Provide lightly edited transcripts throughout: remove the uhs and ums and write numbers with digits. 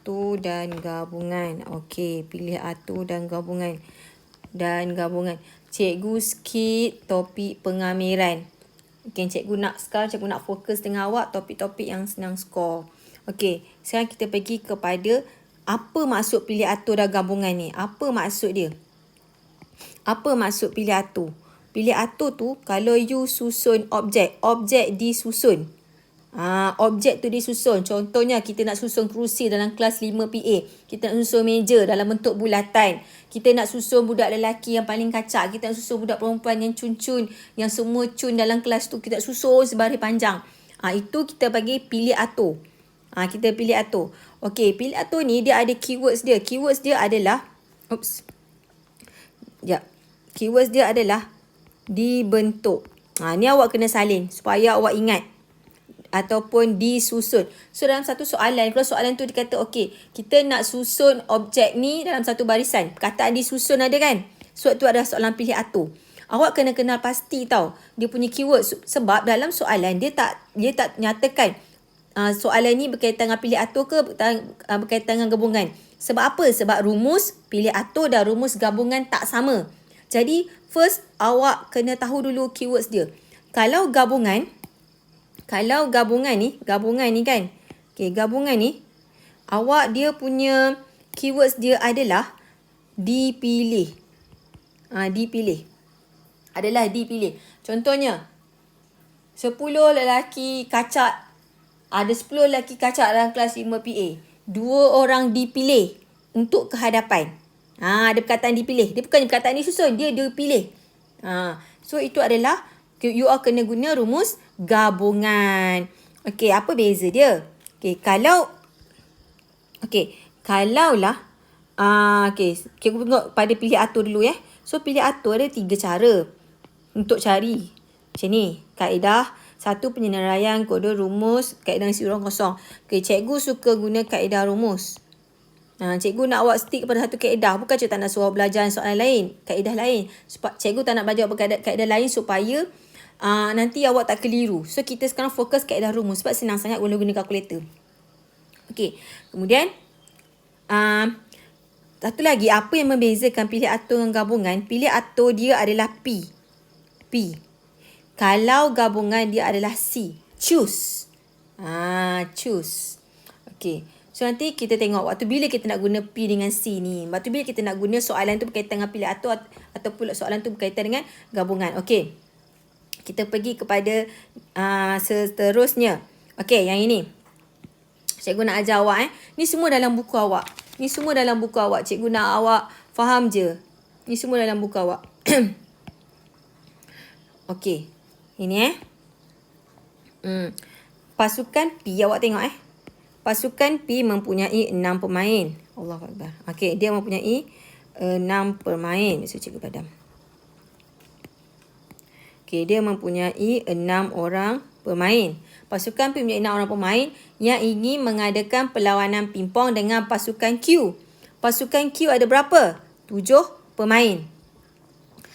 Atu dan gabungan. Okey, pilih atu dan gabungan. Cikgu skip topik pengamiran. Okey, cikgu nak fokus dengan awak topik-topik yang senang skor. Okey, sekarang kita pergi kepada apa maksud pilih atu dan gabungan ni. Apa maksud dia? Apa maksud pilih atu? Pilih atu tu kalau you susun objek disusun. Objek tu disusun. Contohnya kita nak susun kerusi dalam kelas 5PA. Kita nak susun meja dalam bentuk bulatan. Kita nak susun budak lelaki yang paling kacak. Kita nak susun budak perempuan yang cun-cun. Yang semua cun dalam kelas tu. Kita nak susun sebaris panjang. Itu kita bagi pilih atur. Kita pilih atur. Okey, pilih atur ni dia ada keywords dia. Keywords dia adalah Keywords dia adalah dibentuk. Ni awak kena salin supaya awak ingat. Ataupun disusun. So dalam satu soalan, kalau soalan tu dia kata okey, kita nak susun objek ni dalam satu barisan. Perkataan disusun ada kan? So tu adalah soalan pilih atur. Awak kena kenal pasti tau dia punya keyword, sebab dalam soalan dia tak nyatakan soalan ni berkaitan dengan pilih atur ke berkaitan dengan gabungan. Sebab apa? Sebab rumus pilih atur dan rumus gabungan tak sama. Jadi first awak kena tahu dulu keywords dia. Kalau gabungan ni kan. Okey, gabungan ni awak dia punya keywords dia adalah dipilih. Dipilih. Adalah dipilih. Contohnya 10 lelaki kacak. Ada 10 lelaki kacak dalam kelas 5PA. 2 orang dipilih untuk kehadapan. Ada perkataan dipilih. Dia bukan perkataan disusun, dia dipilih. So itu adalah you all kena guna rumus gabungan. Okey, apa beza dia? Kalau kita tengok pada pilih atur dulu ya. So pilih atur ada 3 cara untuk cari. Macam ni, kaedah 1 penyenaraian kode rumus, kaedah isi ruang kosong. Cikgu suka guna kaedah rumus. Cikgu nak awak stick pada satu kaedah. Bukan cikgu tak nak suruh belajar soalan lain, kaedah lain. Cikgu tak nak belajar kaedah lain supaya nanti awak tak keliru. So kita sekarang fokus kaedah rumus sebab senang sangat guna kalkulator. Okey, kemudian satu lagi, apa yang membezakan pilih atur dengan gabungan? Pilih atur dia adalah P. Kalau gabungan dia adalah C. Choose. Choose. Okey. So nanti kita tengok waktu bila kita nak guna P dengan C ni. Waktu bila kita nak guna soalan tu berkaitan dengan pilih atur ataupun soalan tu berkaitan dengan gabungan. Okey. Kita pergi kepada seterusnya. Okey, yang ini. Cikgu nak ajar awak Ni semua dalam buku awak. Cikgu nak awak faham je. Ni semua dalam buku awak. Okey. Ini pasukan P, awak tengok Pasukan P mempunyai 6 pemain. Allahuakbar. Okey, dia mempunyai 6 pemain. So cikgu padam. Okey, dia mempunyai 6 orang pemain. Pasukan P mempunyai 6 orang pemain yang ingin mengadakan perlawanan pingpong dengan pasukan Q. Pasukan Q ada berapa? 7 pemain.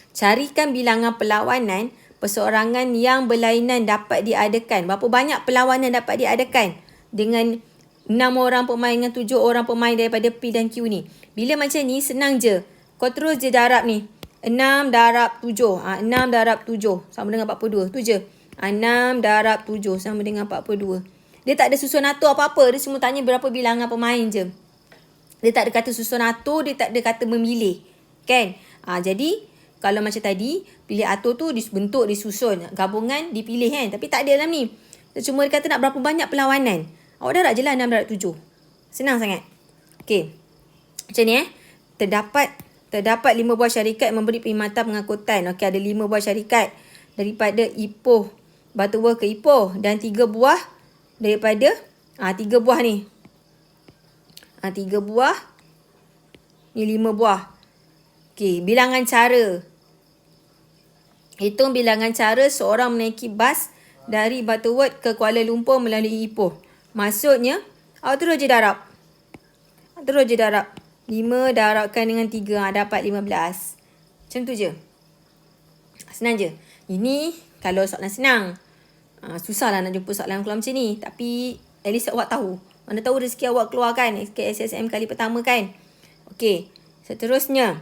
Carikan bilangan perlawanan perseorangan yang berlainan dapat diadakan. Berapa banyak perlawanan dapat diadakan dengan 6 orang pemain dengan 7 orang pemain daripada P dan Q ni. Bila macam ni senang je. Kau terus je darab ni. 6 darab 7. 6 darab 7 sama dengan 42. Tu je. 6 darab 7 sama dengan 42. Dia tak ada susun atur apa-apa. Dia semua tanya berapa bilangan pemain je. Dia tak ada kata susun atur. Dia tak ada kata memilih. Kan? Jadi kalau macam tadi, pilih atur tu dibentuk, disusun. Gabungan dipilih kan. Tapi tak ada dalam ni. Cuma dia kata nak berapa banyak perlawanan. Awak darab je lah 6 darab 7. Senang sangat. Okey. Macam ni Terdapat 5 buah syarikat memberi perkhidmatan pengangkutan. Okey, ada 5 buah syarikat. Daripada Ipoh, Butterworth ke Ipoh. Dan 3 buah daripada 3 buah ni. 3 buah. Ni 5 buah. Okey, bilangan cara. Hitung bilangan cara seorang menaiki bas dari Butterworth ke Kuala Lumpur melalui Ipoh. Maksudnya, awak terus je darab. 5 darabkan dengan 3. Dapat 15. Macam tu je. Senang je. Ini kalau soalan senang. Susah lah nak jumpa soalan keluar macam ni. Tapi at least awak tahu. Mana tahu rezeki awak keluar kan, SKSSM kali pertama kan. Okey, seterusnya.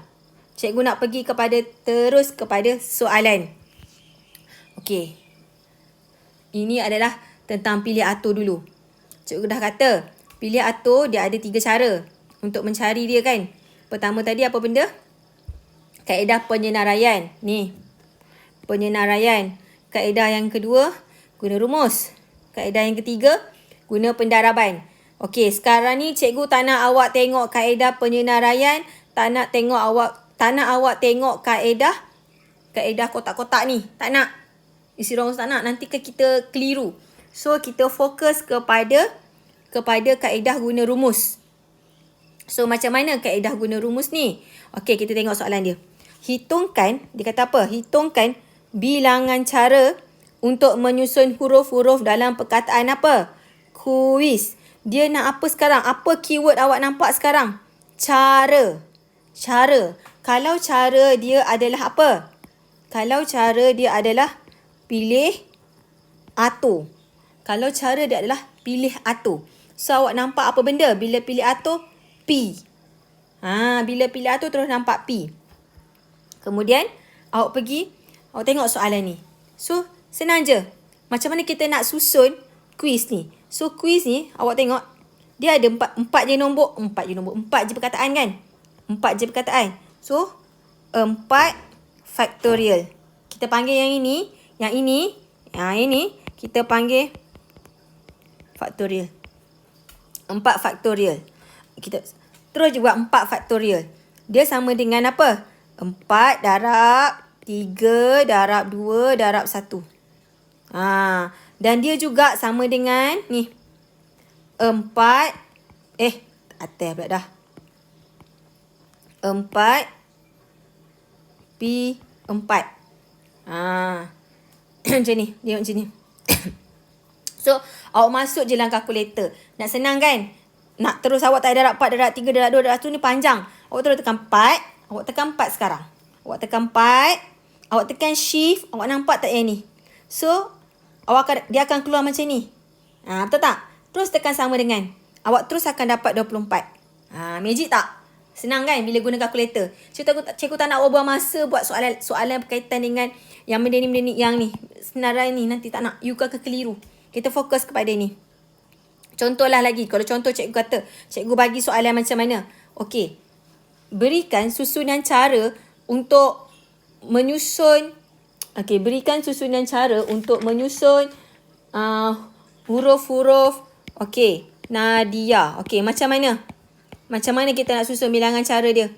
Cikgu nak pergi terus kepada soalan. Okey. Ini adalah tentang pilih atur dulu. Cikgu dah kata, pilih atur dia ada 3 cara untuk mencari dia kan. Pertama tadi apa benda? Kaedah penyenaraian. Ni. Penyenaraian. Kaedah yang kedua, guna rumus. Kaedah yang ketiga, guna pendaraban. Okey, sekarang ni cikgu tak nak awak tengok kaedah penyenaraian, tak nak awak tengok kaedah kotak-kotak ni. Tak nak. Isi ruang tak nak, nanti kita keliru. So, kita fokus kepada kaedah guna rumus. So, macam mana kaedah guna rumus ni? Okey, kita tengok soalan dia. Hitungkan, dia kata apa? Hitungkan bilangan cara untuk menyusun huruf-huruf dalam perkataan apa? Kuis. Dia nak apa sekarang? Apa keyword awak nampak sekarang? Cara. Kalau cara dia adalah apa? Kalau cara dia adalah pilih atur. Kalau cara dia adalah pilih atur. So, awak nampak apa benda? Bila pilih atur, P. Bila pilih atur terus nampak P. Kemudian, awak tengok soalan ni. So, senang je. Macam mana kita nak susun kuis ni? So, kuis ni, awak tengok. Dia ada 4 je perkataan kan? 4 je perkataan. So, 4 factorial. Kita panggil yang ini, kita panggil factorial. 4 factorial. Kita terus je buat 4 factorial. Dia sama dengan apa? 4 darab 3 darab 2 darab 1. Dan dia juga sama dengan ni. 4 atas pula dah. 4 P4. Macam ni. Dia macam ni. So, awak masuk je dalam kalkulator. Nak senang kan? Nak terus awak tak darab 4, darab 3, darab 2, darab 1 ni panjang. Awak terus tekan 4. Awak tekan 4 sekarang. Awak tekan 4. Awak tekan shift. Awak nampak tak yang ni? So, dia akan keluar macam ni. Betul tak? Terus tekan sama dengan. Awak terus akan dapat 24. Magic tak? Senang kan bila guna kalkulator. Cikgu tak nak awak buang masa buat soalan berkaitan dengan yang benda ni yang ni. Senarai ni nanti tak nak. You akan keliru. Kita fokus kepada ni. Contohlah lagi. Kalau contoh cikgu kata, cikgu bagi soalan macam mana? Okey. Berikan susunan cara untuk menyusun. Okey, berikan susunan cara untuk menyusun huruf-huruf. Okey, Nadia. Okey, macam mana? Macam mana kita nak susun bilangan cara dia?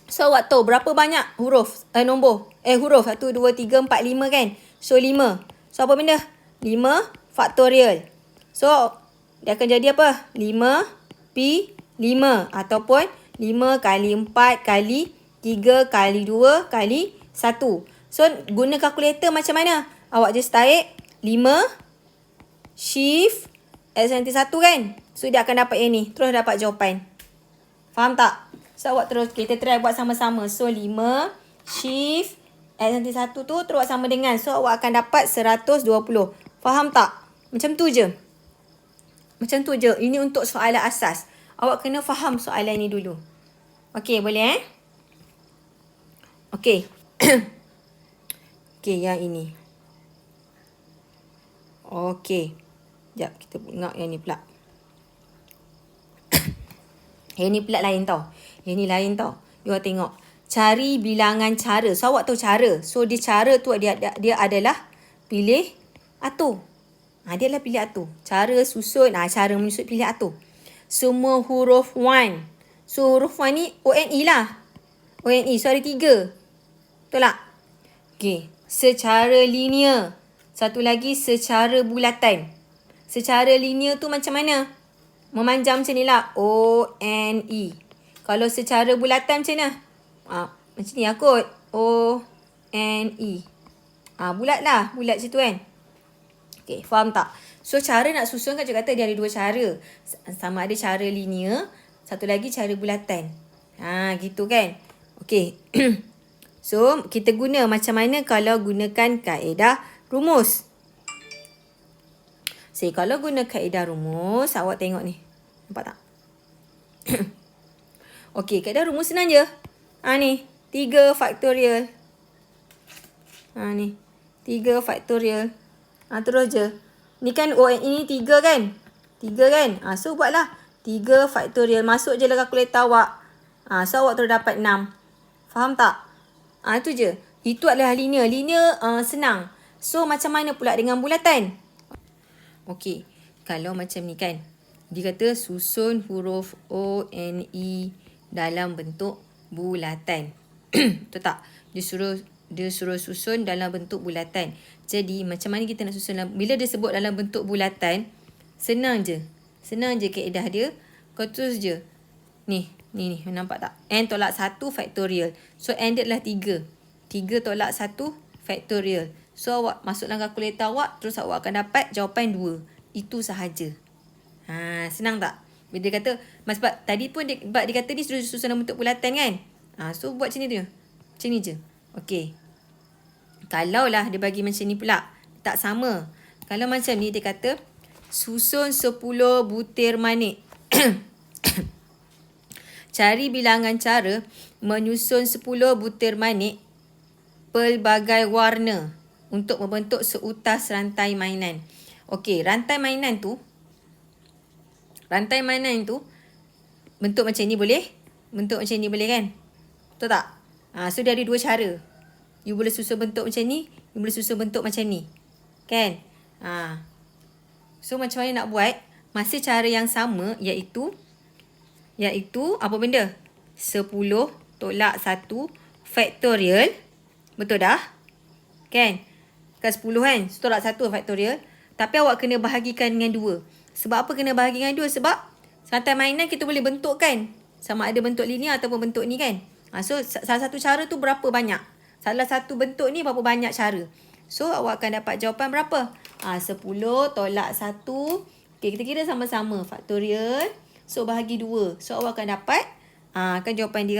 So, awak tahu berapa banyak huruf? Huruf. 1, 2, 3, 4, 5 kan? So, 5. So, apa benda? 5 faktorial. So, dia akan jadi apa? 5 P 5. Ataupun 5 kali 4 kali 3 kali 2 kali 1. So, guna kalkulator macam mana? Awak just tarik 5 shift X nanti 1 kan? So, dia akan dapat yang ni. Terus dapat jawapan. Faham tak? So, awak terus, kita try buat sama-sama. So, 5 shift X nanti 1 tu terus sama dengan. So, awak akan dapat 120. Faham tak? Macam tu je. Ini untuk soalan asas. Awak kena faham soalan ni dulu. Okey, boleh Okey. Okey, yang ini. Okey. Sekejap, kita tengok yang ni pula. Yang ni pula lain tau. You tengok. Cari bilangan cara. So, awak tahu cara. So, cara tu dia adalah pilih atur. Dia adalah pilih atur. Cara susun. Cara menyusun pilih atur. Semua huruf 1. So, huruf 1 ni ONE lah. ONE. So, ada 3. Betul tak? Okey. Secara linear. Satu lagi secara bulatan. Secara linear tu macam mana? Memanjang macam ni lah. ONE. Kalau secara bulatan macam mana? Macam ni lah kot. ONE. Bulat lah. Bulat macam tu kan. Okay, faham tak? So, cara nak susun kan cikgu kata dia ada 2 cara. Sama ada cara linear. Satu lagi cara bulatan. Gitu kan. Okay. So, kita guna macam mana kalau gunakan kaedah rumus. Kalau guna kaedah rumus, awak tengok ni. Nampak tak? Okey, kaedah rumus senang je. Ni, 3 faktorial. Ni, 3 faktorial. Terus je. Ni kan, ini 3 kan? 3 kan? So, buatlah 3 faktorial. Masuk je lah kalkulator awak. So, awak terus dapat 6. Faham tak? Itu je. Itu adalah linear. Linear senang. So, macam mana pula dengan bulatan? Okey. Kalau macam ni kan. Dia kata susun huruf O, N, E dalam bentuk bulatan. Betul tak? Dia suruh susun dalam bentuk bulatan. Jadi, macam mana kita nak susun? Bila dia sebut dalam bentuk bulatan, senang je. Senang je kaedah dia. Kau terus je. Ni. Nampak tak? N tolak 1 faktorial. So, N dia adalah 3. 3 tolak 1 faktorial. So, awak masuk dalam kalkulator awak, terus awak akan dapat jawapan 2. Itu sahaja. Senang tak? Bila dia kata, sebab tadi pun dia kata ni susun dalam bentuk bulatan kan? So, buat macam ni tu. Macam ni je. Okey. Kalau lah dia bagi macam ni pula, tak sama. Kalau macam ni dia kata, susun 10 butir manik. Cari bilangan cara menyusun 10 butir manik pelbagai warna untuk membentuk seutas rantai mainan. Okey, rantai mainan tu bentuk macam ni boleh? Bentuk macam ni boleh kan? Betul tak? So, dia ada 2 cara. You boleh susun bentuk macam ni, you boleh susun bentuk macam ni. Kan? So, macam mana nak buat? Masih cara yang sama, iaitu apa benda? 10 tolak 1 faktorial. Betul dah? Kan? Kan 10 kan? 10 tolak 1 faktorial. Tapi awak kena bahagikan dengan 2. Sebab apa kena bahagi dengan 2? Sebab rantai mainan kita boleh bentuk kan? Sama ada bentuk linear ataupun bentuk ni kan? So, salah satu cara tu berapa banyak? Salah satu bentuk ni berapa banyak cara? So, awak akan dapat jawapan berapa? 10 tolak 1. Okay, kita kira sama-sama. Faktorial. So, bahagi 2. So, awak akan dapat kan jawapan dia.